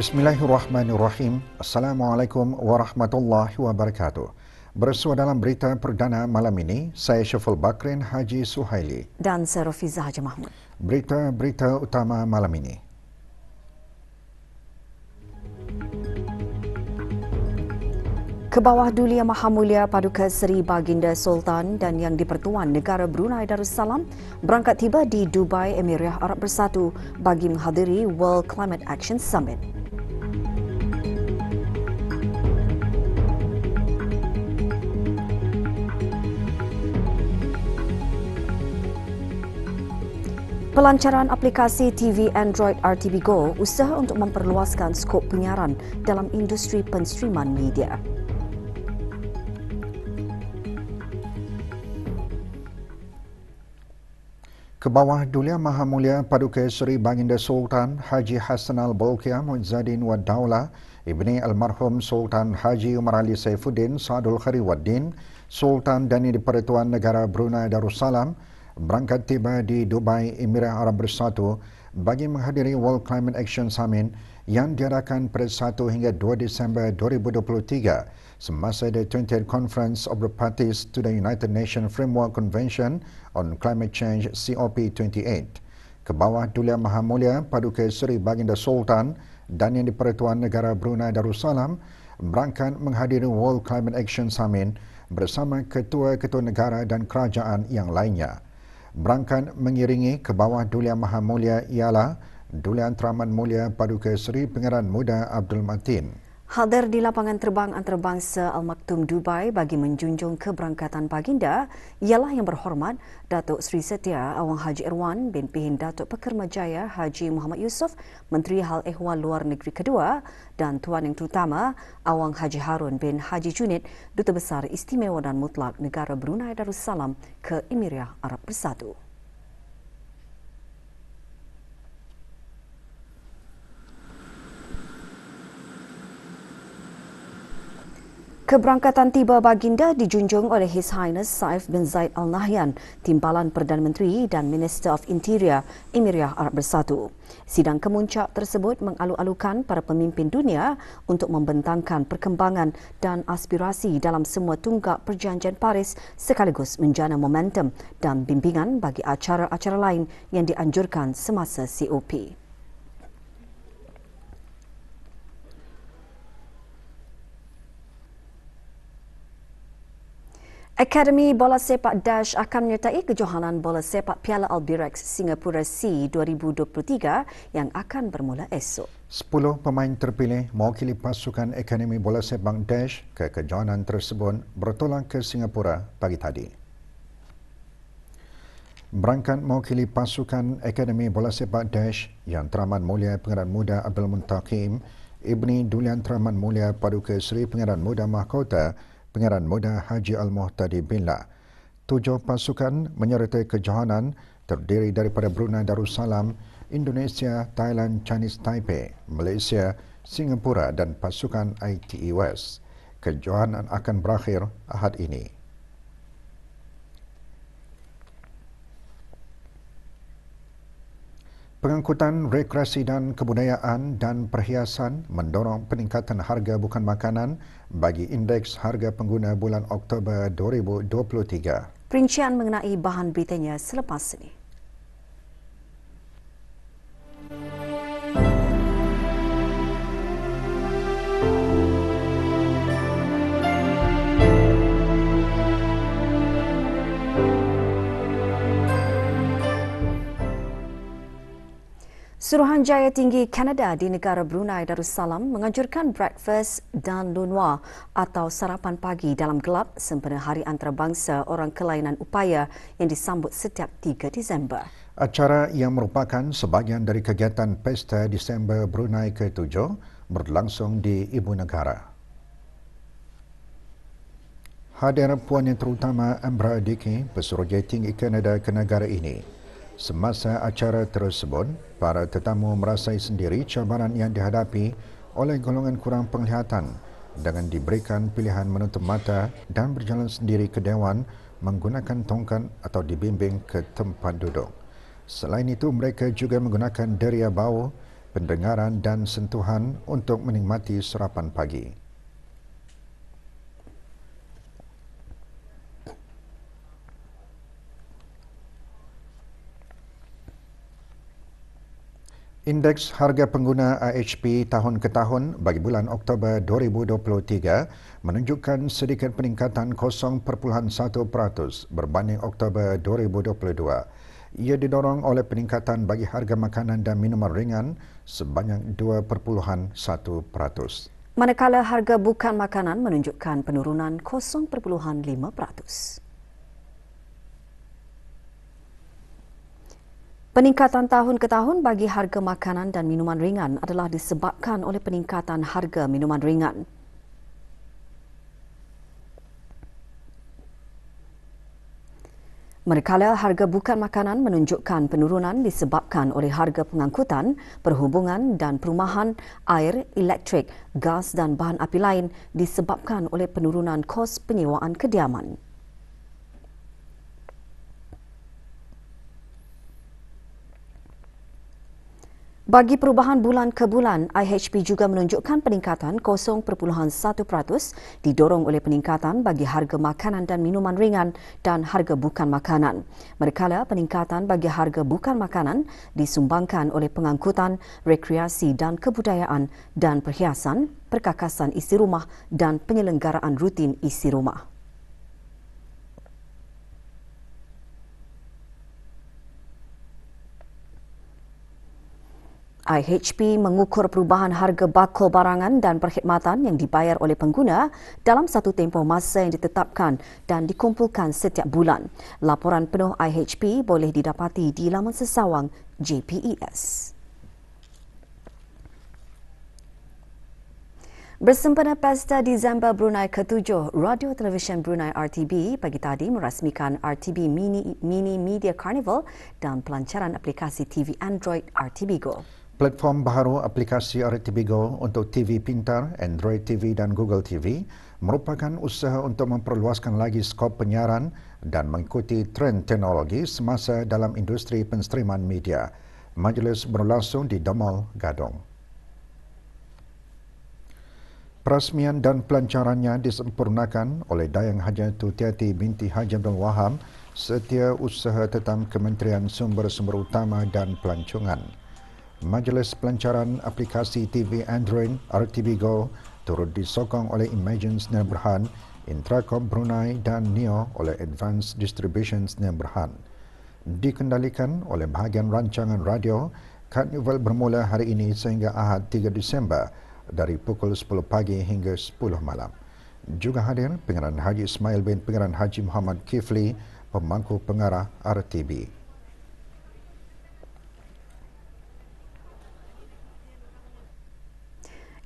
Bismillahirrahmanirrahim. Assalamualaikum warahmatullahi wabarakatuh. Bersua dalam berita perdana malam ini, saya Syaful Bakrin Haji Suhaili. Dan saya Rafiza Haji Mahmud. Berita-berita utama malam ini. Kebawah Duli Yang Maha Mulia Paduka Seri Baginda Sultan dan Yang di-Pertuan Negara Brunei Darussalam berangkat tiba di Dubai, Emirat Arab Bersatu bagi menghadiri World Climate Action Summit. Pelancaran aplikasi TV Android RTB Go usaha untuk memperluaskan skop penyiaran dalam industri penstreaman media. Kebawah Duli Yang Maha Mulia Paduka Seri Baginda Sultan Haji Hassan Al-Bolkiah Muizzadin wa Daulah Ibni Almarhum Sultan Haji Umar Ali Saifuddin Saadul Khariwaddin Sultan dan di-Pertuan Negara Brunei Darussalam berangkat tiba di Dubai, Emirat Arab Bersatu bagi menghadiri World Climate Action Summit yang diadakan pada 1 hingga 2 Disember 2023 semasa the 20th Conference of the Parties to the United Nations Framework Convention on Climate Change COP28. Kebawah Duli Yang Maha Mulia Paduka Seri Baginda Sultan dan Yang di-Pertuan Negara Brunei Darussalam berangkat menghadiri World Climate Action Summit bersama ketua-ketua negara dan kerajaan yang lainnya. Berangkat mengiringi Kebawah Duli Yang Maha Mulia ialah Duli Yang Teramat Mulia Paduka Seri Pangeran Muda Abdul Matin. Hadir di lapangan terbang antarabangsa Al Maktoum Dubai bagi menjunjung keberangkatan baginda ialah Yang Berhormat Datuk Seri Setia Awang Haji Irwan bin Pihin Datuk Pekermajaya Haji Muhammad Yusof, Menteri Hal Ehwal Luar Negeri Kedua, dan Tuan Yang Terutama Awang Haji Harun bin Haji Junid, Duta Besar Istimewa dan Mutlak Negara Brunei Darussalam ke Emirat Arab Bersatu. Keberangkatan tiba baginda dijunjung oleh His Highness Saif bin Zaid Al Nahyan, Timbalan Perdana Menteri dan Minister of Interior Emirat Arab Bersatu. Sidang kemuncak tersebut mengalu-alukan para pemimpin dunia untuk membentangkan perkembangan dan aspirasi dalam semua tunggak Perjanjian Paris sekaligus menjana momentum dan bimbingan bagi acara-acara lain yang dianjurkan semasa COP. Akademi Bola Sepak Dash akan menyertai kejohanan bola sepak Piala Albirex Singapura C 2023 yang akan bermula esok. 10 pemain terpilih mewakili pasukan Akademi Bola Sepak Dash ke kejohanan tersebut bertolak ke Singapura pagi tadi. Berangkat mewakili pasukan Akademi Bola Sepak Dash yang Teramat Mulia Pangeran Muda Abdul Muntaqim, Ibni Duli Yang Teramat Mulia Paduka Seri Pangeran Muda Mahkota Pangeran Muda Haji Al-Muhtadi Billah. 7 pasukan menyertai kejohanan terdiri daripada Brunei Darussalam, Indonesia, Thailand, Chinese Taipei, Malaysia, Singapura dan pasukan ITE West. Kejohanan akan berakhir Ahad ini. Pengangkutan rekreasi dan kebudayaan dan perhiasan mendorong peningkatan harga bukan makanan bagi indeks harga pengguna bulan Oktober 2023. Perincian mengenai bahan beritanya selepas ini. Suruhanjaya Tinggi Kanada di negara Brunei Darussalam menganjurkan breakfast dan lunwa atau sarapan pagi dalam gelap sempena Hari Antarabangsa Orang Kelainan Upaya yang disambut setiap 3 Disember. Acara yang merupakan sebahagian dari kegiatan Pesta Disember Brunei ke-7 berlangsung di Ibu Negara. Hadir Puan Yang Terutama Amber Dickey, Pesuruhjaya Tinggi Kanada ke negara ini. Semasa acara tersebut, para tetamu merasai sendiri cabaran yang dihadapi oleh golongan kurang penglihatan dengan diberikan pilihan menutup mata dan berjalan sendiri ke Dewan menggunakan tongkat atau dibimbing ke tempat duduk. Selain itu, mereka juga menggunakan deria bau, pendengaran dan sentuhan untuk menikmati sarapan pagi. Indeks harga pengguna IHP tahun ke tahun bagi bulan Oktober 2023 menunjukkan sedikit peningkatan 0.1% berbanding Oktober 2022. Ia didorong oleh peningkatan bagi harga makanan dan minuman ringan sebanyak 2.1%. Manakala harga bukan makanan menunjukkan penurunan 0.5%. Peningkatan tahun ke tahun bagi harga makanan dan minuman ringan adalah disebabkan oleh peningkatan harga minuman ringan. Manakala harga bukan makanan menunjukkan penurunan disebabkan oleh harga pengangkutan, perhubungan dan perumahan, air, elektrik, gas dan bahan api lain disebabkan oleh penurunan kos penyewaan kediaman. Bagi perubahan bulan ke bulan, IHP juga menunjukkan peningkatan 0.1% didorong oleh peningkatan bagi harga makanan dan minuman ringan dan harga bukan makanan. Manakala peningkatan bagi harga bukan makanan disumbangkan oleh pengangkutan, rekreasi dan kebudayaan dan perhiasan, perkakasan isi rumah dan penyelenggaraan rutin isi rumah. IHP mengukur perubahan harga bakul barangan dan perkhidmatan yang dibayar oleh pengguna dalam satu tempoh masa yang ditetapkan dan dikumpulkan setiap bulan. Laporan penuh IHP boleh didapati di laman sesawang JPES. Bersempena Pesta Disember Brunei ke-7, Radio Television Brunei RTB pagi tadi merasmikan RTB Mini Media Carnival dan pelancaran aplikasi TV Android RTB Go. Platform baharu aplikasi RTB Go untuk TV pintar, Android TV dan Google TV merupakan usaha untuk memperluaskan lagi skop penyiaran dan mengikuti trend teknologi semasa dalam industri penstriman media. Majlis berlangsung di Domol, Gadong. Perasmian dan pelancarannya disempurnakan oleh Dayang Haja Tutiati binti Haji Abdul Wahab, Setiausaha Tetam Kementerian Sumber-Sumber Utama dan Pelancongan. Majlis pelancaran aplikasi TV Android RTB Go turut disokong oleh Imagine Sdn Bhd, Intracom Brunei dan Neo oleh Advanced Distribution Sdn Bhd. Dikendalikan oleh bahagian rancangan radio, karnival bermula hari ini sehingga Ahad 3 Disember dari pukul 10 pagi hingga 10 malam. Juga hadir Pengarah Haji Ismail bin Pengarah Haji Muhammad Kifli, pemangku pengarah RTB.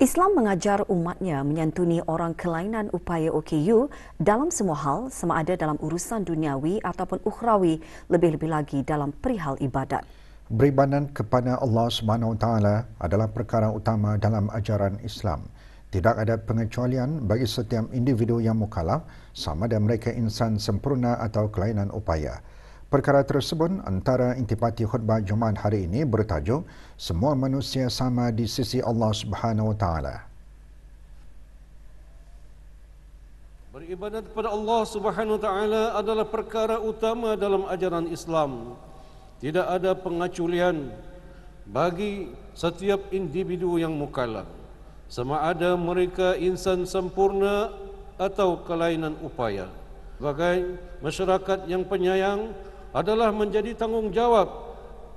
Islam mengajar umatnya menyantuni orang kelainan upaya OKU dalam semua hal, sama ada dalam urusan duniawi ataupun ukhrawi, lebih-lebih lagi dalam perihal ibadat. Beribadat kepada Allah Subhanahu Wa Taala adalah perkara utama dalam ajaran Islam. Tidak ada pengecualian bagi setiap individu yang mukallaf, sama ada mereka insan sempurna atau kelainan upaya. Perkara tersebut antara intipati khutbah Jumaat hari ini bertajuk Semua Manusia Sama di Sisi Allah Subhanahu Wa Taala. Beribadat kepada Allah Subhanahu Wa Taala adalah perkara utama dalam ajaran Islam. Tidak ada pengecualian bagi setiap individu yang mukallaf, sama ada mereka insan sempurna atau kelainan upaya. Sebagai masyarakat yang penyayang, adalah menjadi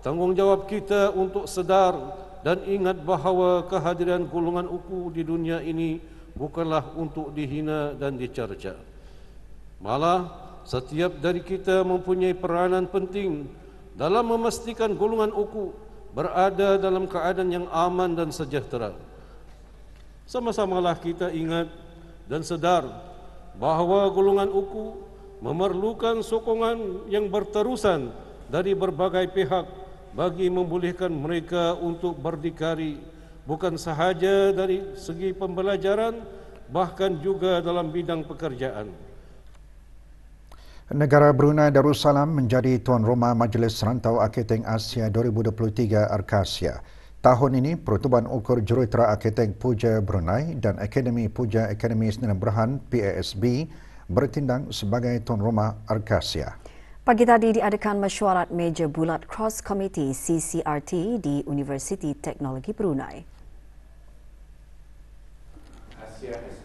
tanggungjawab kita untuk sedar dan ingat bahawa kehadiran golongan uku di dunia ini bukanlah untuk dihina dan dicerca. Malah setiap dari kita mempunyai peranan penting dalam memastikan golongan uku berada dalam keadaan yang aman dan sejahtera. Sama-samalah kita ingat dan sedar bahawa golongan uku memerlukan sokongan yang berterusan dari berbagai pihak bagi membolehkan mereka untuk berdikari bukan sahaja dari segi pembelajaran bahkan juga dalam bidang pekerjaan. Negara Brunei Darussalam menjadi tuan rumah Majlis Rantau Arkitek Asia 2023 Arkasia. Tahun ini, Pertubuhan Ukur Jurutera Arkitek Puja Brunei dan Akademi Puja Akademi Sdn Bhd PASB bertindak sebagai tuan rumah Arkasia. Pagi tadi diadakan mesyuarat meja bulat Cross Committee CCRT di Universiti Teknologi Brunei.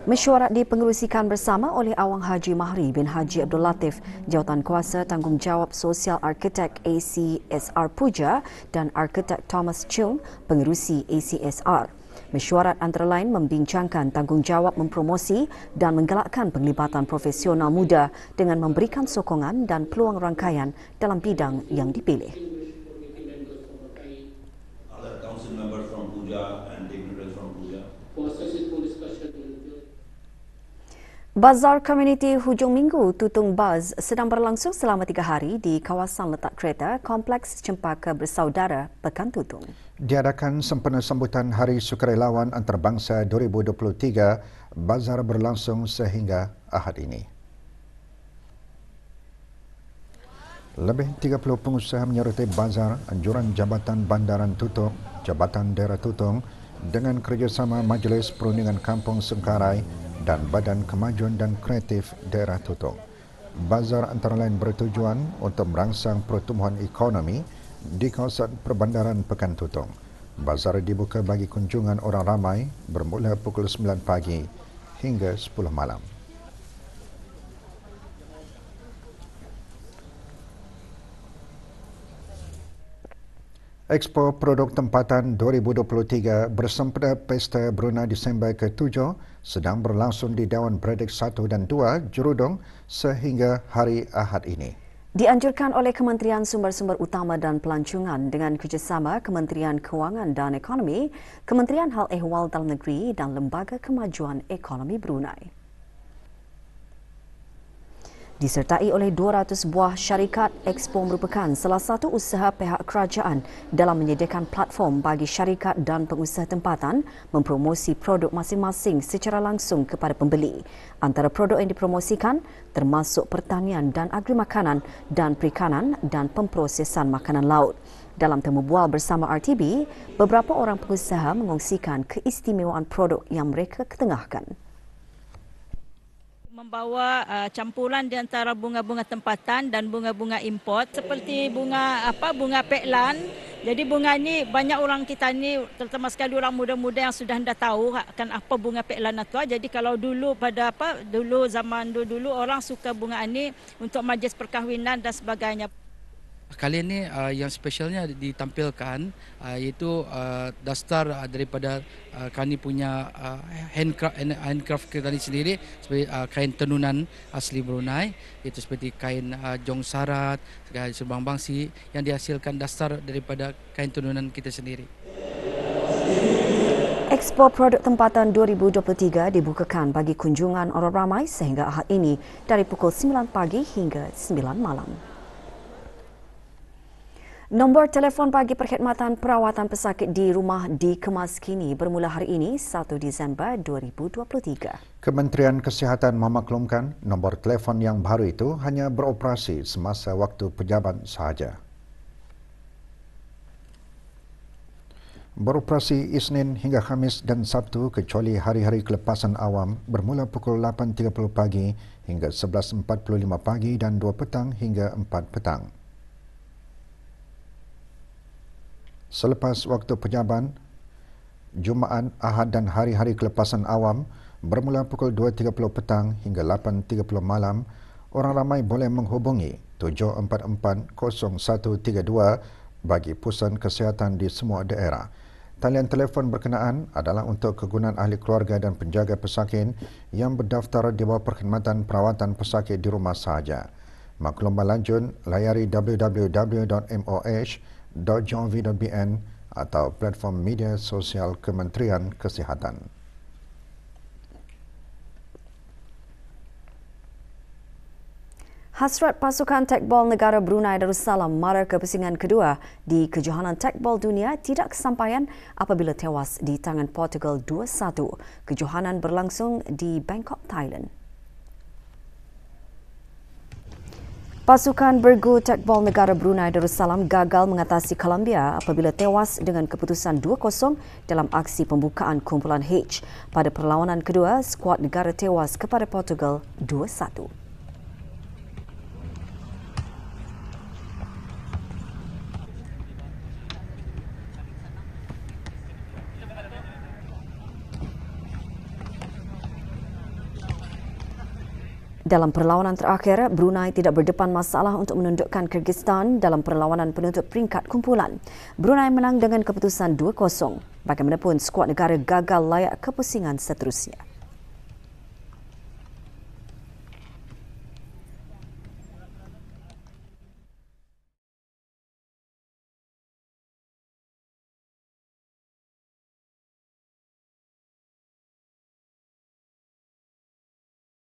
Mesyuarat dipengerusikan bersama oleh Awang Haji Mahri bin Haji Abdul Latif, Jawatankuasa Tanggungjawab Sosial Arkitek ACSR Puja dan Arkitek Thomas Chung, Pengerusi ACSR. Mesyuarat antara lain membincangkan tanggungjawab mempromosi dan menggalakkan penglibatan profesional muda dengan memberikan sokongan dan peluang rangkaian dalam bidang yang dipilih. Other council members from Puja and dignitaries from Puja. Bazar Komuniti Hujung Minggu Tutung Baz sedang berlangsung selama 3 hari di kawasan letak kereta Kompleks Cempaka Bersaudara, Pekan Tutung. Diadakan sempena sambutan Hari Sukarelawan Antarabangsa 2023, bazar berlangsung sehingga Ahad ini. Lebih 30 pengusaha menyertai bazar anjuran Jabatan Bandaran Tutung, Jabatan Daerah Tutung dengan kerjasama Majlis Perundingan Kampung Sengkarai dan Badan Kemajuan dan Kreatif Daerah Tutung. Bazar antara lain bertujuan untuk merangsang pertumbuhan ekonomi di kawasan perbandaran Pekan Tutung. Bazar dibuka bagi kunjungan orang ramai bermula pukul 9 pagi hingga 10 malam. Expo Produk Tempatan 2023 bersempena Pesta Brunei Disember ke-7 sedang berlangsung di Dewan Bredik 1 dan 2 Jurudong sehingga hari Ahad ini. Dianjurkan oleh Kementerian Sumber-Sumber Utama dan Pelancongan dengan kerjasama Kementerian Kewangan dan Ekonomi, Kementerian Hal Ehwal Dalam Negeri dan Lembaga Kemajuan Ekonomi Brunei. Disertai oleh 200 buah syarikat, Expo merupakan salah satu usaha pihak kerajaan dalam menyediakan platform bagi syarikat dan pengusaha tempatan mempromosi produk masing-masing secara langsung kepada pembeli. Antara produk yang dipromosikan termasuk pertanian dan agri makanan dan perikanan dan pemprosesan makanan laut. Dalam temu bual bersama RTB, beberapa orang pengusaha mengongsikan keistimewaan produk yang mereka ketengahkan. Membawa campuran di antara bunga-bunga tempatan dan bunga-bunga import seperti bunga peklan. Jadi bunga ini banyak orang kita ni terutama sekali orang muda-muda yang sudah hendak tahu akan apa bunga peklan itu. Jadi kalau dulu zaman dulu orang suka bunga ini untuk majlis perkahwinan dan sebagainya. Kali ini yang spesialnya ditampilkan iaitu dasar daripada kami punya handcraft kita sendiri seperti kain tenunan asli Brunei, itu seperti kain jong sarat, serbang bangsi yang dihasilkan dasar daripada kain tenunan kita sendiri. Expo Produk Tempatan 2023 dibukakan bagi kunjungan orang ramai sehingga Ahad ini dari pukul 9 pagi hingga 9 malam. Nombor telefon bagi perkhidmatan perawatan pesakit di rumah dikemas kini bermula hari ini 1 Disember 2023. Kementerian Kesihatan memaklumkan nombor telefon yang baru itu hanya beroperasi semasa waktu pejabat sahaja. Beroperasi Isnin hingga Khamis dan Sabtu kecuali hari-hari kelepasan awam bermula pukul 8.30 pagi hingga 11.45 pagi dan 2 petang hingga 4 petang. Selepas waktu pejaban, Jumaat, Ahad dan hari-hari kelepasan awam bermula pukul 2.30 petang hingga 8.30 malam, orang ramai boleh menghubungi 744-0132 bagi pusat kesihatan di semua daerah. Talian telefon berkenaan adalah untuk kegunaan ahli keluarga dan penjaga pesakit yang berdaftar di bawah perkhidmatan perawatan pesakit di rumah sahaja. Maklumat lanjut layari www.moh.gov.bn atau platform media sosial Kementerian Kesihatan. Hasrat pasukan tekbol negara Brunei Darussalam mara ke pusingan kedua di kejohanan tekbol dunia tidak kesampaian apabila tewas di tangan Portugal 2-1. Kejohanan berlangsung di Bangkok, Thailand. Pasukan bergu tekbol negara Brunei Darussalam gagal mengatasi Colombia apabila tewas dengan keputusan 2-0 dalam aksi pembukaan kumpulan H. Pada perlawanan kedua, skuad negara tewas kepada Portugal 2-1. Dalam perlawanan terakhir, Brunei tidak berdepan masalah untuk menundukkan Kyrgyzstan dalam perlawanan penutup peringkat kumpulan. Brunei menang dengan keputusan 2-0. Bagaimanapun, skuad negara gagal layak ke pusingan seterusnya.